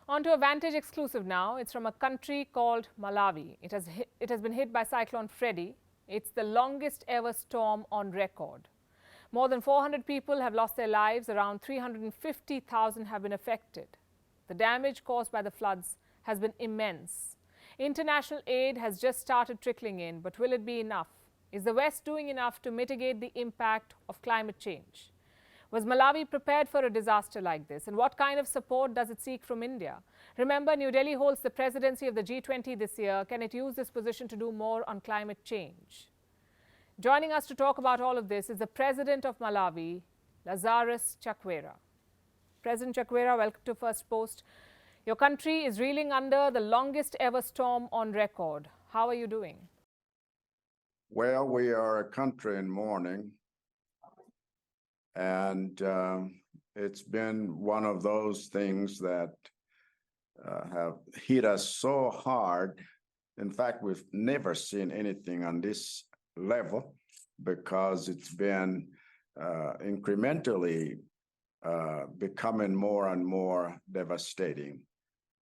On to a Vantage exclusive now. It's from a country called Malawi. It has been hit by Cyclone Freddy. It's the longest ever storm on record. More than 400 people have lost their lives. Around 350,000 have been affected. The damage caused by the floods has been immense. International aid has just started trickling in, but will it be enough? Is the West doing enough to mitigate the impact of climate change? Was Malawi prepared for a disaster like this? And what kind of support does it seek from India? Remember, New Delhi holds the presidency of the G20 this year. Can it use this position to do more on climate change? Joining us to talk about all of this is the President of Malawi, Lazarus Chakwera. President Chakwera, welcome to Firstpost. Your country is reeling under the longest ever storm on record. How are you doing? Well, we are a country in mourning. And it's been one of those things that have hit us so hard. In fact, we've never seen anything on this level because it's been incrementally becoming more and more devastating.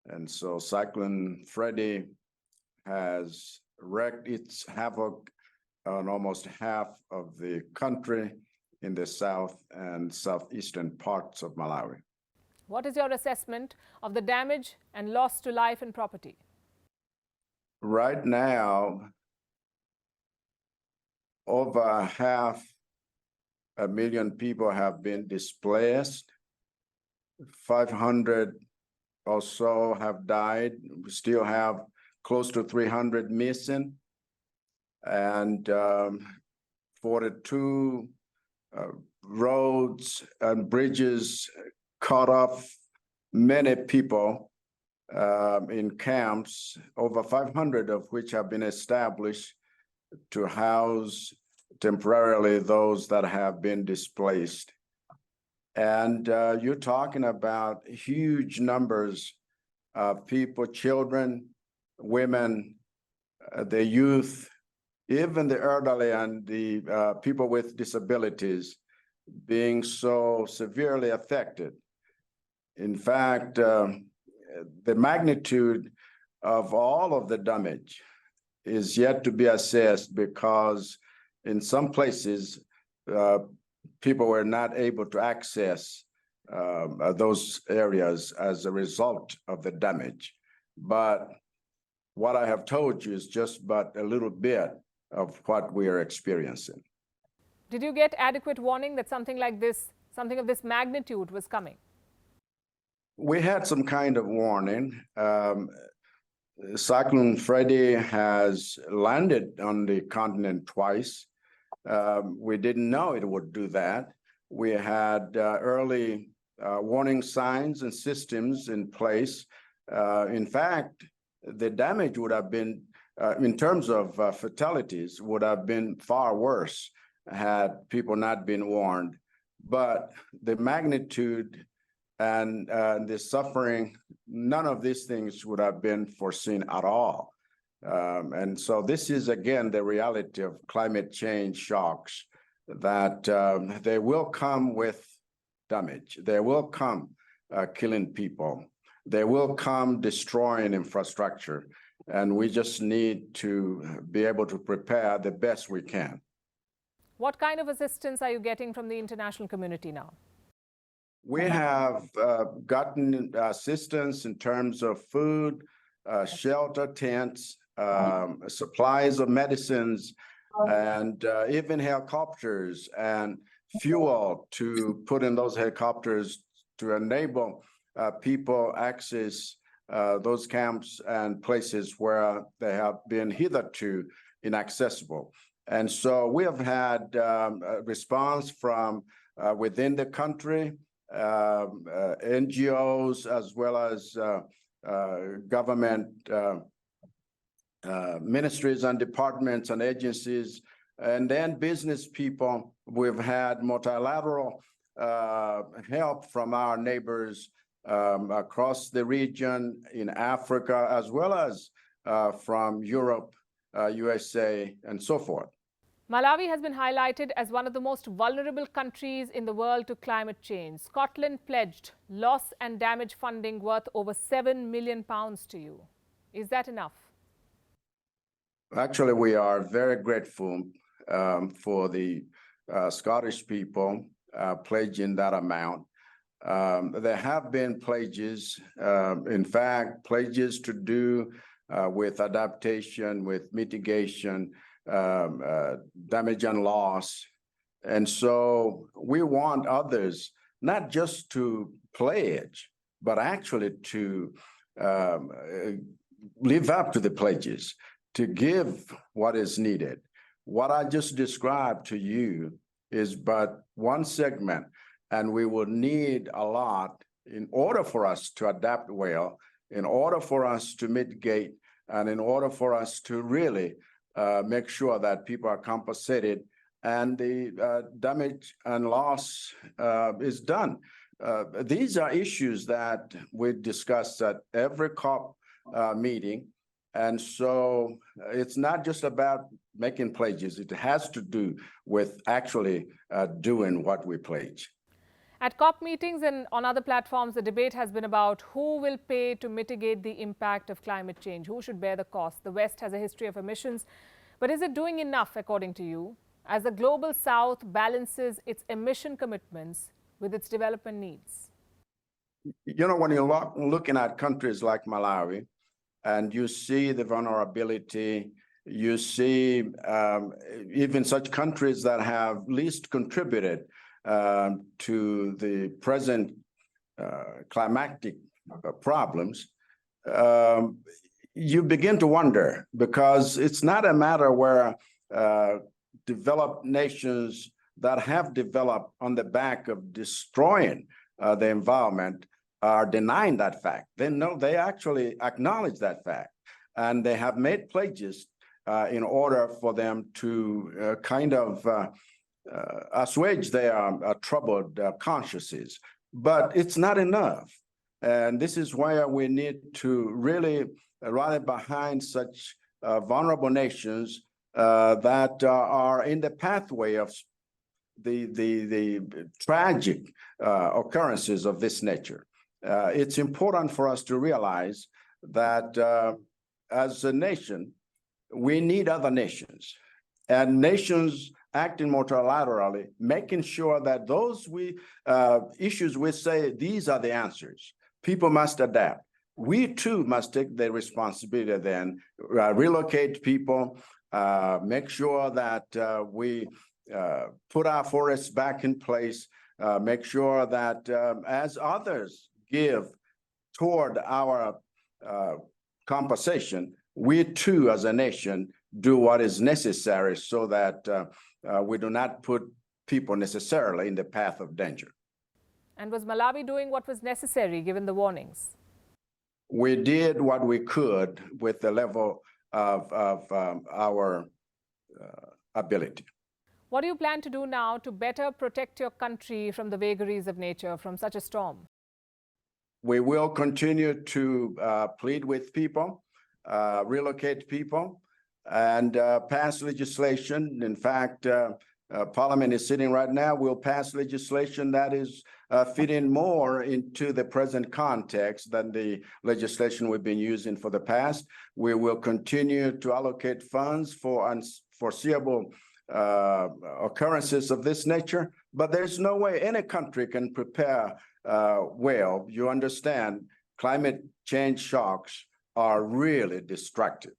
And so Cyclone Freddy has wreaked its havoc on almost half of the country in the south and southeastern parts of Malawi. What is your assessment of the damage and loss to life and property? Right now, over 500,000 people have been displaced. 500 or so have died. We still have close to 300 missing, and 42 roads and bridges cut off many people in camps, over 500 of which have been established to house temporarily those that have been displaced. And you're talking about huge numbers of people, children, women, the youth, even the elderly and the people with disabilities being so severely affected. In fact, the magnitude of all of the damage is yet to be assessed because in some places, people were not able to access those areas as a result of the damage. But what I have told you is just but a little bit of what we are experiencing. Did you get adequate warning that something like this, something of this magnitude was coming? We had some kind of warning. Cyclone Freddy has landed on the continent twice. We didn't know it would do that. We had early warning signs and systems in place. In fact, the damage would have been, in terms of fatalities, would have been far worse had people not been warned. But the magnitude and the suffering, none of these things would have been foreseen at all. And so this is, again, the reality of climate change shocks, that they will come with damage. They will come killing people. They will come destroying infrastructure. And we just need to be able to prepare the best we can. What kind of assistance are you getting from the international community now? We have gotten assistance in terms of food, shelter, tents, supplies of medicines, and even helicopters and fuel to put in those helicopters to enable people access those camps and places where they have been hitherto inaccessible. And so we have had a response from within the country, NGOs, as well as government ministries and departments and agencies, and then business people. We've had multilateral help from our neighbors across the region in Africa, as well as from Europe, USA, and so forth. Malawi has been highlighted as one of the most vulnerable countries in the world to climate change. Scotland pledged loss and damage funding worth over £7 million to you. Is that enough? Actually, we are very grateful for the Scottish people pledging that amount. There have been pledges, in fact, pledges to do with adaptation, with mitigation, damage and loss. And so we want others not just to pledge, but actually to live up to the pledges, to give what is needed. What I just described to you is but one segment, and we will need a lot in order for us to adapt well, in order for us to mitigate, and in order for us to really make sure that people are compensated and the damage and loss is done. These are issues that we discuss at every COP meeting. And so it's not just about making pledges. It has to do with actually doing what we pledge. At COP meetings and on other platforms, the debate has been about who will pay to mitigate the impact of climate change, who should bear the cost. The West has a history of emissions, but is it doing enough, according to you, as the global South balances its emission commitments with its development needs? You know, when you're looking at countries like Malawi, and you see the vulnerability, you see even such countries that have least contributed to the present climatic problems, you begin to wonder, because it's not a matter where developed nations that have developed on the back of destroying the environment are denying that fact. They know, they actually acknowledge that fact, and they have made pledges in order for them to kind of assuage their troubled consciences. But it's not enough. And this is where we need to really rally behind such vulnerable nations that are in the pathway of the tragic occurrences of this nature. It's important for us to realize that as a nation, we need other nations, and nations acting multilaterally, making sure that those issues we say, these are the answers. People must adapt. We too must take the responsibility then, relocate people, make sure that we put our forests back in place, make sure that as others give toward our compensation, we too as a nation do what is necessary so that we do not put people necessarily in the path of danger. And was Malawi doing what was necessary given the warnings? We did what we could with the level of our ability. What do you plan to do now to better protect your country from the vagaries of nature, from such a storm? We will continue to plead with people, relocate people, and pass legislation. In fact, Parliament is sitting right now. We'll pass legislation that is fitting more into the present context than the legislation we've been using for the past. We will continue to allocate funds for unforeseeable occurrences of this nature, but there's no way any country can prepare well. You understand, climate change shocks are really destructive.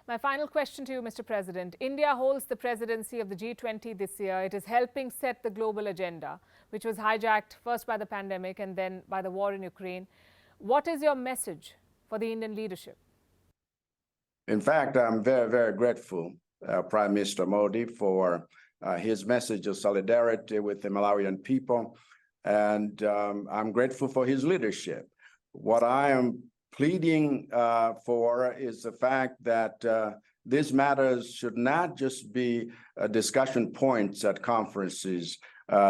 My final question to you, Mr. President. India holds the presidency of the G20 this year. It is helping set the global agenda, which was hijacked first by the pandemic and then by the war in Ukraine. What is your message for the Indian leadership? In fact, I'm very, very grateful, Prime Minister Modi, for his message of solidarity with the Malawian people. And I'm grateful for his leadership. What I am pleading for is the fact that these matters should not just be discussion points at conferences.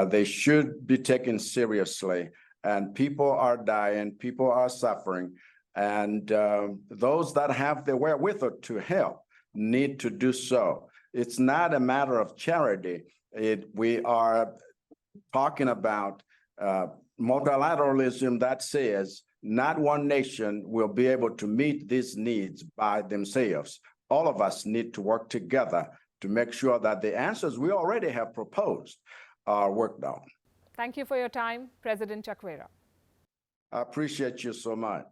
They should be taken seriously. And people are dying, people are suffering. And those that have the wherewithal to help need to do so. It's not a matter of charity. We are talking about multilateralism that says not one nation will be able to meet these needs by themselves. All of us need to work together to make sure that the answers we already have proposed are worked on. Thank you for your time, President Chakwera. I appreciate you so much.